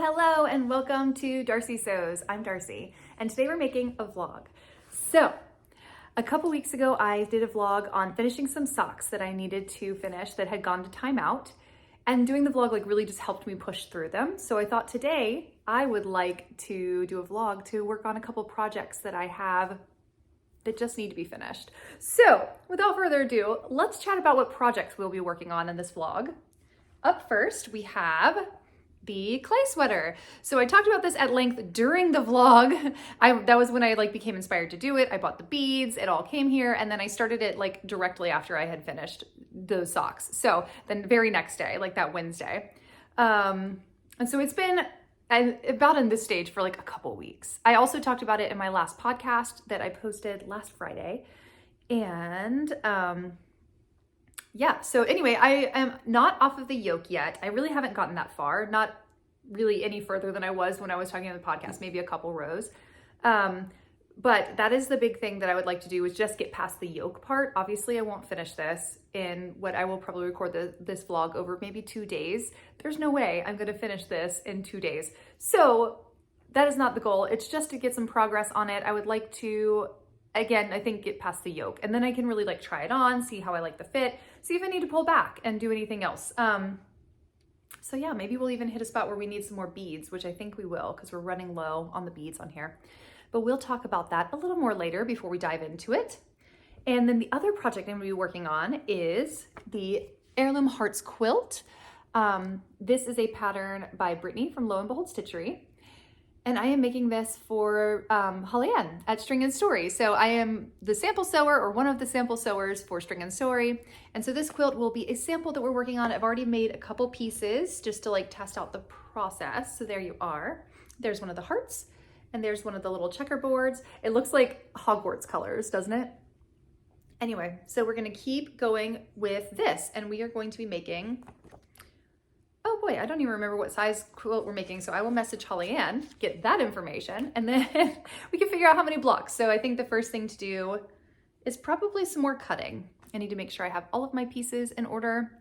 Hello, and welcome to Darcy Sews. I'm Darcy, and today we're making a vlog. So, a couple weeks ago, I did a vlog on finishing some socks that I needed to finish that had gone to timeout, and doing the vlog really just helped me push through them. So I thought today I would like to do a vlog to work on a couple projects that I have that just need to be finished. So, without further ado, let's chat about what projects we'll be working on in this vlog. Up first, we have the clay sweater. So I talked about this at length during the vlog. That was when I became inspired to do it. I bought the beads, it all came here, and then I started it directly after I had finished those socks. So then the very next day, that Wednesday. And so it's been about in this stage for a couple weeks. I also talked about it in my last podcast that I posted last Friday. And yeah, so anyway, I am not off of the yoke yet. I really haven't gotten that far, not really any further than I was when I was talking on the podcast, maybe a couple rows. But that is the big thing that I would like to do, is just get past the yoke part. Obviously, I won't finish this in what I will probably record this vlog over maybe 2 days. There's no way I'm going to finish this in 2 days. So that is not the goal. It's just to get some progress on it. I would like to, again, I think get past the yoke, and then I can really try it on, see how I like the fit, see if I need to pull back and do anything else. So yeah, maybe we'll even hit a spot where we need some more beads, which I think we will, because we're running low on the beads on here. But we'll talk about that a little more later before we dive into it. And then the other project I'm gonna be working on is the Heirloom Hearts quilt. This is a pattern by Brittany from Lo and Behold Stitchery. And I am making this for Holly Ann at String and Story. So I am the sample sewer, or one of the sample sewers for String and Story. And so this quilt will be a sample that we're working on. I've already made a couple pieces just to test out the process. So there you are. There's one of the hearts, and there's one of the little checkerboards. It looks like Hogwarts colors, doesn't it? Anyway, so we're gonna keep going with this, and we are going to be making, oh boy, I don't even remember what size quilt we're making, so I will message Holly Ann, get that information, and then we can figure out how many blocks. So I think the first thing to do is probably some more cutting. I need to make sure I have all of my pieces in order,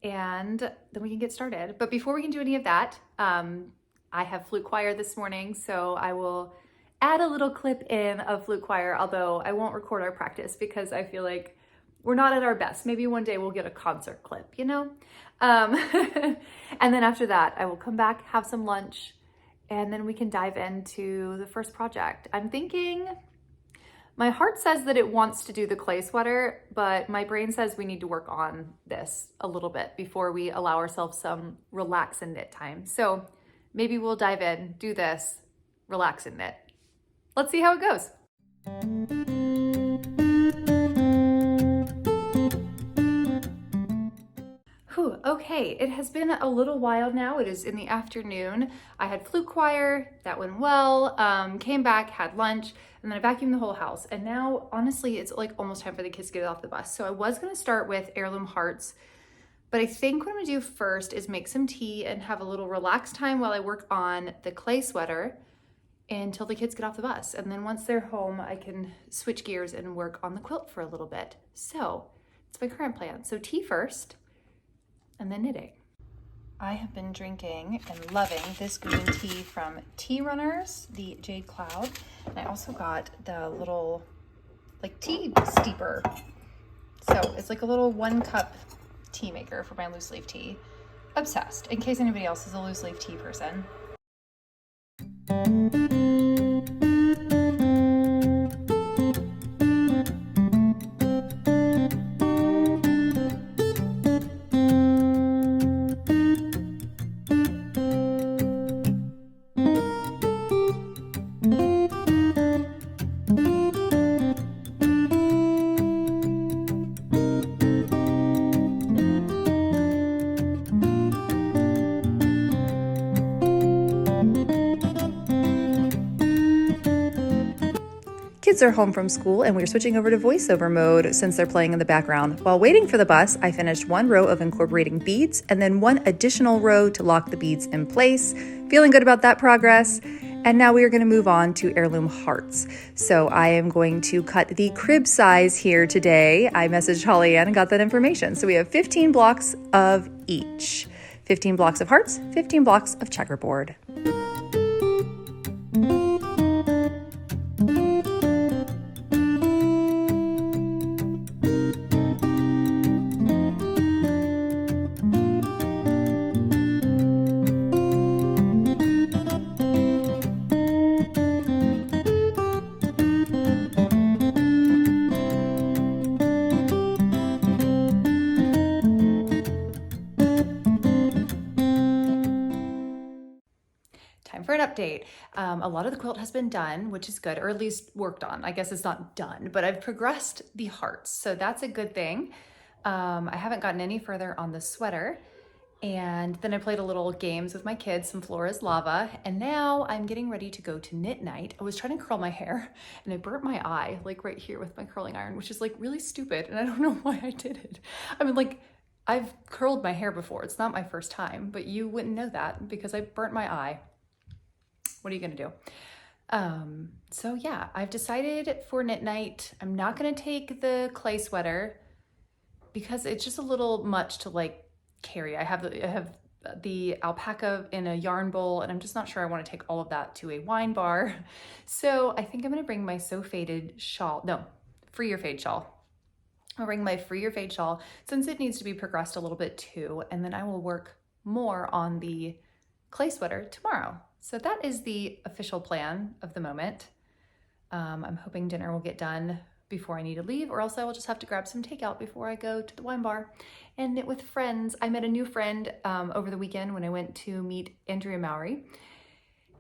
and then we can get started. But before we can do any of that, I have flute choir this morning, so I will add a little clip in of flute choir, although I won't record our practice because I feel like we're not at our best. Maybe one day we'll get a concert clip, you know? And then after that, I will come back, have some lunch, and then we can dive into the first project. I'm thinking, my heart says that it wants to do the clay sweater, but my brain says we need to work on this a little bit before we allow ourselves some relax and knit time. So maybe we'll dive in, do this, relax and knit. Let's see how it goes. Okay, it has been a little while now. It is in the afternoon. I had flute choir, that went well, came back, had lunch, and then I vacuumed the whole house. And now, honestly, it's almost time for the kids to get off the bus. So I was gonna start with Heirloom Hearts, but I think what I'm gonna do first is make some tea and have a little relaxed time while I work on the clay sweater until the kids get off the bus. And then once they're home, I can switch gears and work on the quilt for a little bit. So it's my current plan. So tea first, and then knitting. I have been drinking and loving this green tea from Tea Runners, the Jade Cloud. And I also got the little tea steeper. So it's a little 1-cup tea maker for my loose leaf tea. Obsessed, in case anybody else is a loose leaf tea person. Kids are home from school and we're switching over to voiceover mode since they're playing in the background. While waiting for the bus, I finished 1 row of incorporating beads and then 1 additional row to lock the beads in place. Feeling good about that progress. And now we are going to move on to heirloom hearts. So I am going to cut the crib size here today. I messaged Holly Ann and got that information. So we have 15 blocks of each. 15 blocks of hearts, 15 blocks of checkerboard. Time for an update. A lot of the quilt has been done, which is good, or at least worked on. I guess it's not done, but I've progressed the hearts, so that's a good thing. I haven't gotten any further on the sweater. And then I played a little games with my kids, some Flora's Lava, and now I'm getting ready to go to knit night. I was trying to curl my hair and I burnt my eye, like right here with my curling iron, which is like really stupid, and I don't know why I did it. I mean, like, I've curled my hair before. It's not my first time, but you wouldn't know that because I burnt my eye. What are you gonna do? So yeah, I've decided for knit night, I'm not gonna take the clay sweater because it's just a little much to like carry. I have the alpaca in a yarn bowl, and I'm just not sure I want to take all of that to a wine bar. So I think I'm gonna bring my Free Your Fade shawl. I'll bring my Free Your Fade shawl since it needs to be progressed a little bit too, and then I will work more on the clay sweater tomorrow. So that is the official plan of the moment. I'm hoping dinner will get done before I need to leave, or else I will just have to grab some takeout before I go to the wine bar and knit with friends. I met a new friend over the weekend when I went to meet Andrea Mowry,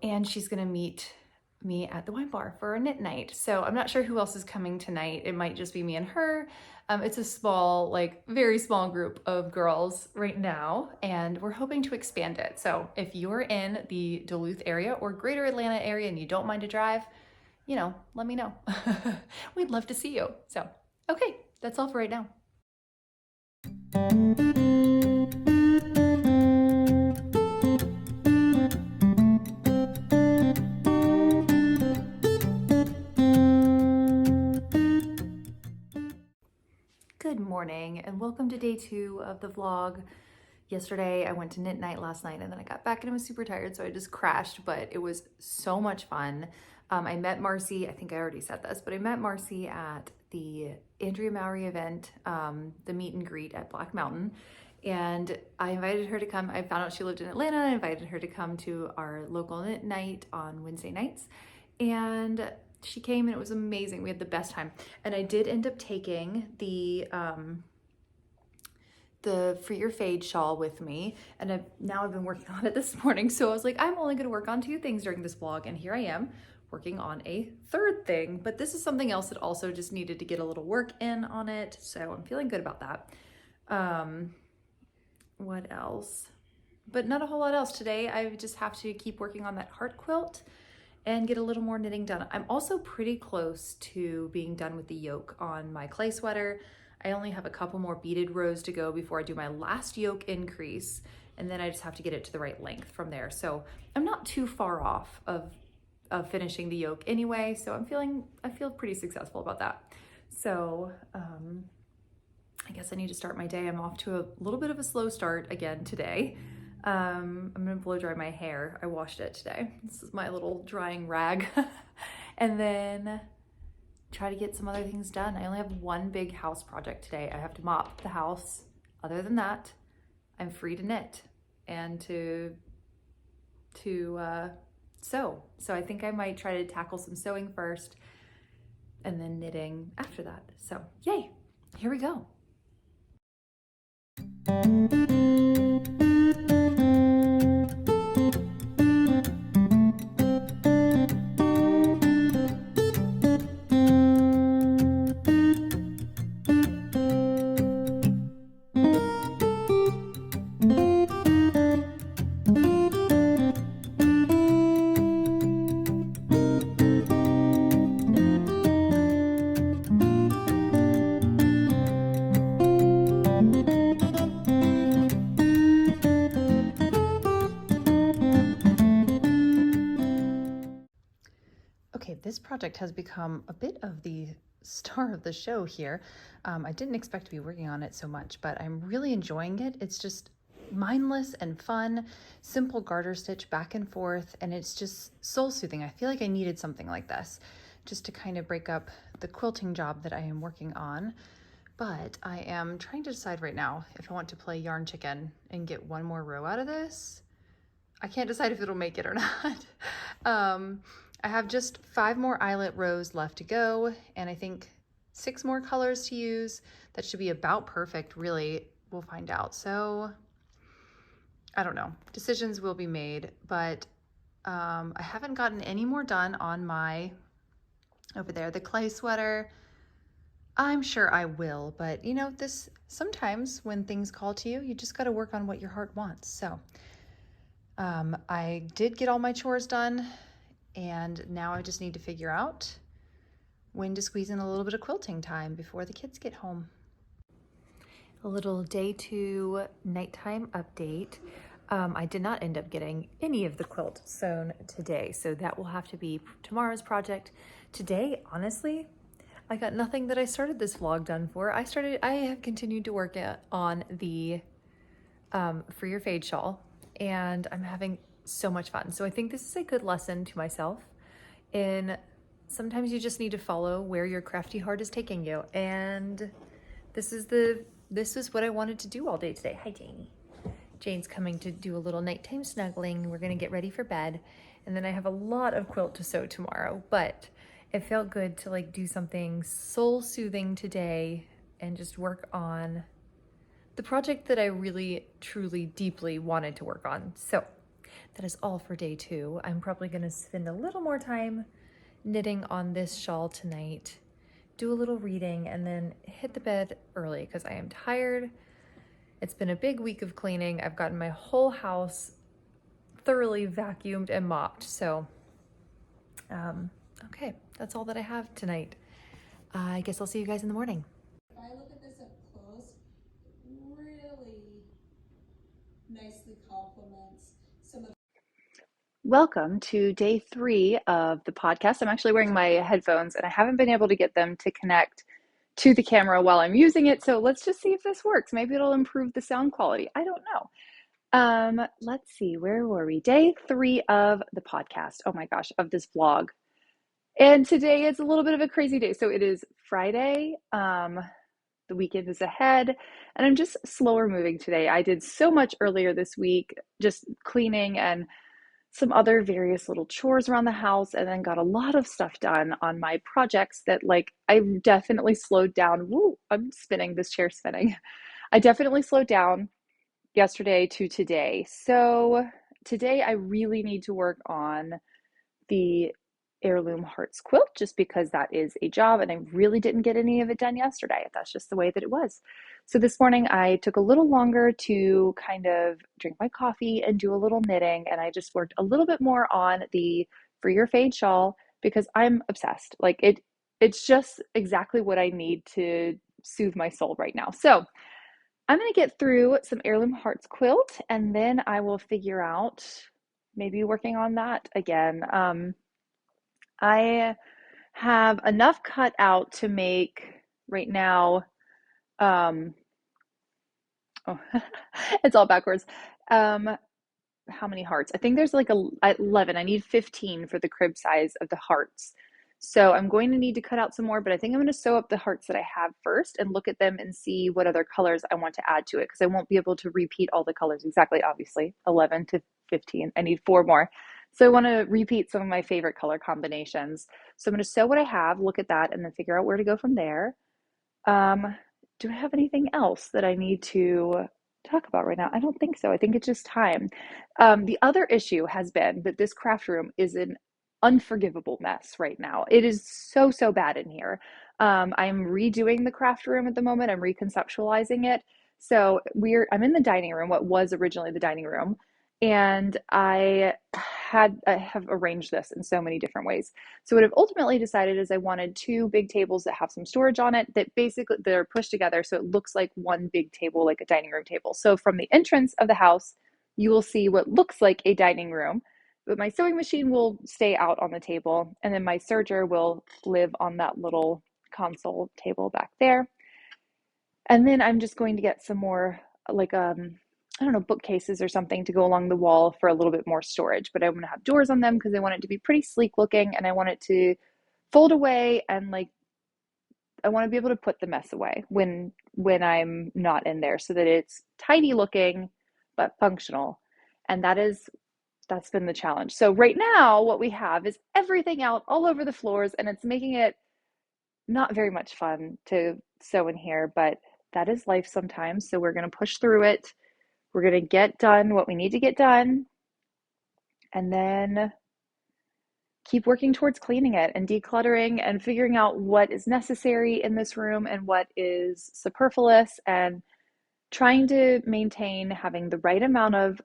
and she's gonna meet me at the wine bar for a knit night. So I'm not sure who else is coming tonight. It might just be me and her. It's a small, like very small group of girls right now, and we're hoping to expand it. So if you're in the Duluth area or greater Atlanta area and you don't mind to drive, you know, let me know. We'd love to see you. So, okay, that's all for right now. Good morning and welcome to day 2 of the vlog. Yesterday I went to knit night last night, and then I got back and I was super tired, so I just crashed, but it was so much fun. I met Marcy, I think I already said this, but I met Marcy at the Andrea Mowry event, the meet and greet at Black Mountain, and I invited her to come. I found out she lived in Atlanta. I invited her to come to our local knit night on Wednesday nights, and she came and it was amazing. We had the best time. And I did end up taking the Free Your Fade shawl with me, and I've been working on it this morning. So I was like, I'm only gonna work on 2 things during this vlog, and here I am working on a 3rd thing. But this is something else that also just needed to get a little work in on it, so I'm feeling good about that. What else? But not a whole lot else today. I just have to keep working on that heart quilt and get a little more knitting done. I'm also pretty close to being done with the yoke on my clay sweater. I only have a couple more beaded rows to go before I do my last yoke increase, and then I just have to get it to the right length from there. So I'm not too far off of finishing the yoke anyway, so I feel pretty successful about that. So I guess I need to start my day. I'm off to a little bit of a slow start again today. I'm gonna blow dry my hair. I washed it today. This is my little drying rag. And then try to get some other things done. I only have one big house project today. I have to mop the house. Other than that, I'm free to knit and to sew. So I think I might try to tackle some sewing first and then knitting after that. So yay, here we go. this project has become a bit of the star of the show here. I didn't expect to be working on it so much, but I'm really enjoying it. It's just mindless and fun, simple garter stitch back and forth, and it's just soul soothing. I feel like I needed something like this just to kind of break up the quilting job that I am working on. But I am trying to decide right now if I want to play yarn chicken and get one more row out of this. I can't decide if it'll make it or not. I have just 5 more eyelet rows left to go, and I think 6 more colors to use. That should be about perfect, really. We'll find out. So I don't know. Decisions will be made, but I haven't gotten any more done on my, over there, the clay sweater. I'm sure I will, but you know, this sometimes when things call to you, you just got to work on what your heart wants. So I did get all my chores done, and now I just need to figure out when to squeeze in a little bit of quilting time before the kids get home. A little day 2 nighttime update. I did not end up getting any of the quilt sewn today, so that will have to be tomorrow's project. Today, honestly, I got nothing that I started this vlog done for. I have continued to work on the For Your Fade shawl, and I'm having so much fun. So I think this is a good lesson to myself in sometimes you just need to follow where your crafty heart is taking you. And this is what I wanted to do all day today. Hi, Janie. Jane's coming to do a little nighttime snuggling. We're gonna get ready for bed. And then I have a lot of quilt to sew tomorrow, but it felt good to like do something soul soothing today and just work on the project that I really, truly, deeply wanted to work on. So that is all for day 2. I'm probably gonna spend a little more time knitting on this shawl tonight, do a little reading, and then hit the bed early because I am tired. It's been a big week of cleaning. I've gotten my whole house thoroughly vacuumed and mopped. So, okay, that's all that I have tonight. I guess I'll see you guys in the morning. If I look at this up close, it really nicely complements some of. Welcome to day 3 of the podcast. I'm actually wearing my headphones and I haven't been able to get them to connect to the camera while I'm using it. So let's just see if this works. Maybe it'll improve the sound quality. I don't know. Let's see, where were we? Day 3 of the podcast. Oh my gosh, of this vlog. And today is a little bit of a crazy day. So it is Friday. The weekend is ahead, and I'm just slower moving today. I did so much earlier this week, just cleaning and some other various little chores around the house, and then got a lot of stuff done on my projects that like I definitely slowed down. Woo, I'm spinning, this chair spinning. I definitely slowed down yesterday to today. So today I really need to work on the Heirloom Hearts quilt just because that is a job and I really didn't get any of it done yesterday. That's just the way that it was. So this morning I took a little longer to kind of drink my coffee and do a little knitting, and I just worked a little bit more on the For Your Fade shawl because I'm obsessed. Like it's just exactly what I need to soothe my soul right now. So I'm going to get through some Heirloom Hearts quilt and then I will figure out maybe working on that again. I have enough cut out to make right now, oh, it's all backwards. How many hearts? I think there's like 11. I need 15 for the crib size of the hearts. So I'm going to need to cut out some more, but I think I'm going to sew up the hearts that I have first and look at them and see what other colors I want to add to it, because I won't be able to repeat all the colors exactly, obviously. 11 to 15. I need 4 more. So I want to repeat some of my favorite color combinations. So I'm going to sew what I have, look at that, and then figure out where to go from there. Do I have anything else that I need to talk about right now? I don't think so. I think it's just time. The other issue has been that this craft room is an unforgivable mess right now. It is so, so bad in here. I'm redoing the craft room at the moment. I'm reconceptualizing it. So I'm in the dining room, what was originally the dining room. And I have arranged this in so many different ways. So what I've ultimately decided is I wanted 2 big tables that have some storage on it that basically they're pushed together so it looks like one big table, like a dining room table. So from the entrance of the house, you will see what looks like a dining room, but my sewing machine will stay out on the table, and then my serger will live on that little console table back there. And then I'm just going to get some more like I don't know, bookcases or something to go along the wall for a little bit more storage, but I'm going to have doors on them because I want it to be pretty sleek looking, and I want it to fold away, and like I want to be able to put the mess away when I'm not in there, so that it's tidy looking but functional. And that's been the challenge. So right now what we have is everything out all over the floors, and it's making it not very much fun to sew in here, but that is life sometimes. So we're going to push through it. We're going to get done what we need to get done, and then keep working towards cleaning it and decluttering and figuring out what is necessary in this room and what is superfluous, and trying to maintain having the right amount of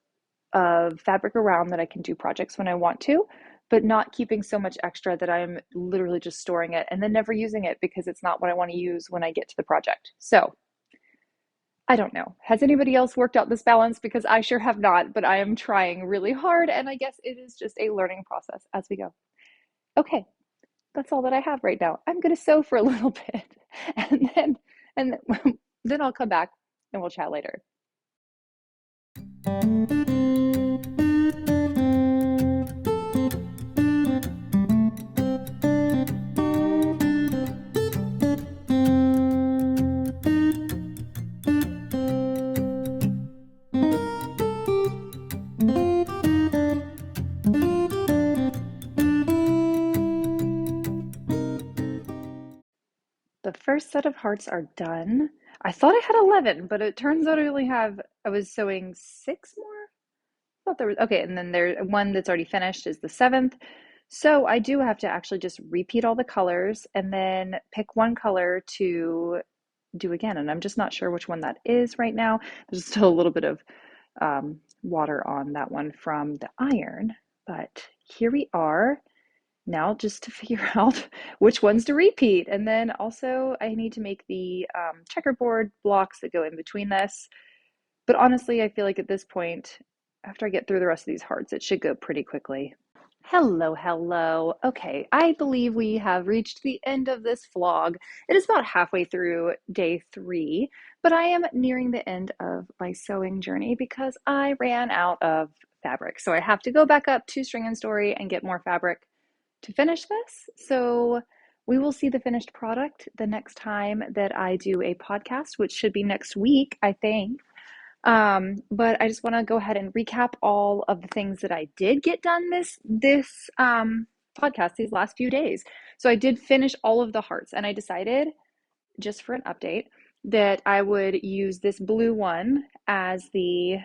fabric around that I can do projects when I want to, but not keeping so much extra that I'm literally just storing it and then never using it because it's not what I want to use when I get to the project. So I don't know. Has anybody else worked out this balance? Because I sure have not, but I am trying really hard, and I guess it is just a learning process as we go. Okay, that's all that I have right now. I'm going to sew for a little bit, and then I'll come back and we'll chat later. The first set of hearts are done. I thought I had 11, but it turns out I was sewing 6 more. I thought there was, okay, and then there's one that's already finished is the 7th. So I do have to actually just repeat all the colors and then pick one color to do again. And I'm just not sure which one that is right now. There's still a little bit of water on that one from the iron, but here we are. Now just to figure out which ones to repeat. And then also I need to make the checkerboard blocks that go in between this. But honestly, I feel like at this point, after I get through the rest of these hearts, it should go pretty quickly. Hello, hello. Okay, I believe we have reached the end of this vlog. It is about halfway through day 3, but I am nearing the end of my sewing journey because I ran out of fabric. So I have to go back up to String and Story and get more fabric to finish this. So we will see the finished product the next time that I do a podcast, which should be next week, I think. But I just want to go ahead and recap all of the things that I did get done this podcast these last few days. So I did finish all of the hearts, and I decided, just for an update, that I would use this blue one as the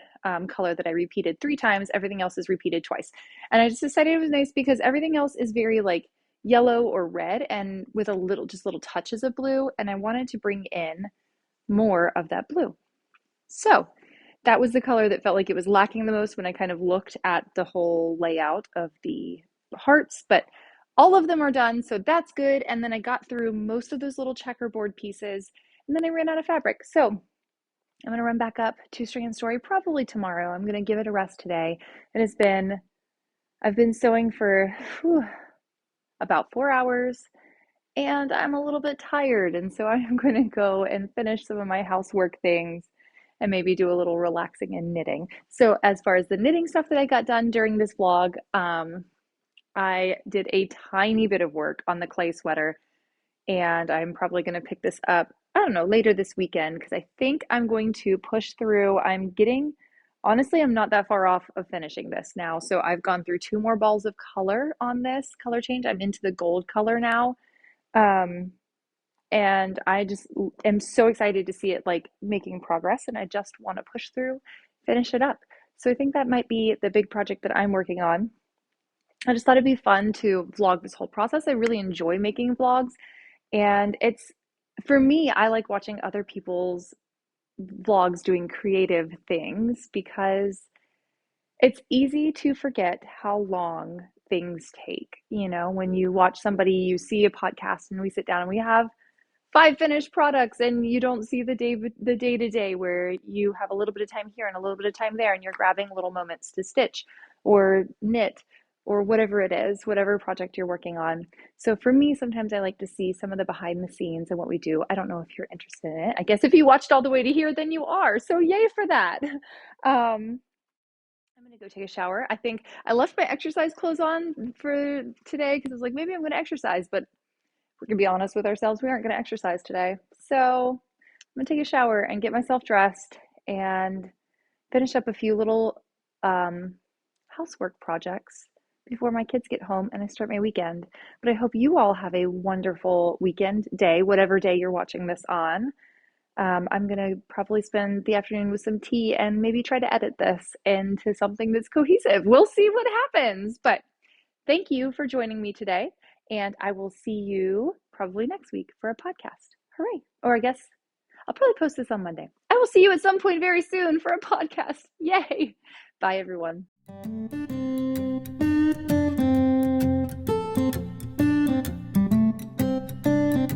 color that I repeated 3 times. Everything else is repeated twice. And I just decided it was nice because everything else is very like yellow or red and with just little touches of blue. And I wanted to bring in more of that blue. So that was the color that felt like it was lacking the most when I kind of looked at the whole layout of the hearts, but all of them are done, so that's good. And then I got through most of those little checkerboard pieces, and then I ran out of fabric. So I'm going to run back up to String and Story probably tomorrow. I'm going to give it a rest today. I've been sewing for about 4 hours, and I'm a little bit tired, and so I'm going to go and finish some of my housework things and maybe do a little relaxing and knitting. So as far as the knitting stuff that I got done during this vlog, I did a tiny bit of work on the clay sweater, and I'm probably going to pick this up, I don't know, later this weekend, because I think I'm going to push through. Honestly, I'm not that far off of finishing this now. So I've gone through 2 more balls of color on this color change. I'm into the gold color now. And I just am so excited to see it like making progress, and I just want to push through, finish it up. So I think that might be the big project that I'm working on. I just thought it'd be fun to vlog this whole process. I really enjoy making vlogs, and for me, I like watching other people's vlogs doing creative things because it's easy to forget how long things take. You know, when you watch somebody, you see a podcast and we sit down and we have 5 finished products, and you don't see the day to day where you have a little bit of time here and a little bit of time there, and you're grabbing little moments to stitch or knit or whatever it is, whatever project you're working on. So for me, sometimes I like to see some of the behind the scenes and what we do. I don't know if you're interested in it. I guess if you watched all the way to here, then you are. So yay for that. I'm gonna go take a shower. I think I left my exercise clothes on for today because I was like, maybe I'm gonna exercise, but we're gonna be honest with ourselves, we aren't gonna exercise today. So I'm gonna take a shower and get myself dressed and finish up a few little housework projects before my kids get home and I start my weekend. But I hope you all have a wonderful weekend day, whatever day you're watching this on. I'm going to probably spend the afternoon with some tea and maybe try to edit this into something that's cohesive. We'll see what happens. But thank you for joining me today. And I will see you probably next week for a podcast. Hooray. Or I guess I'll probably post this on Monday. I will see you at some point very soon for a podcast. Yay. Bye, everyone.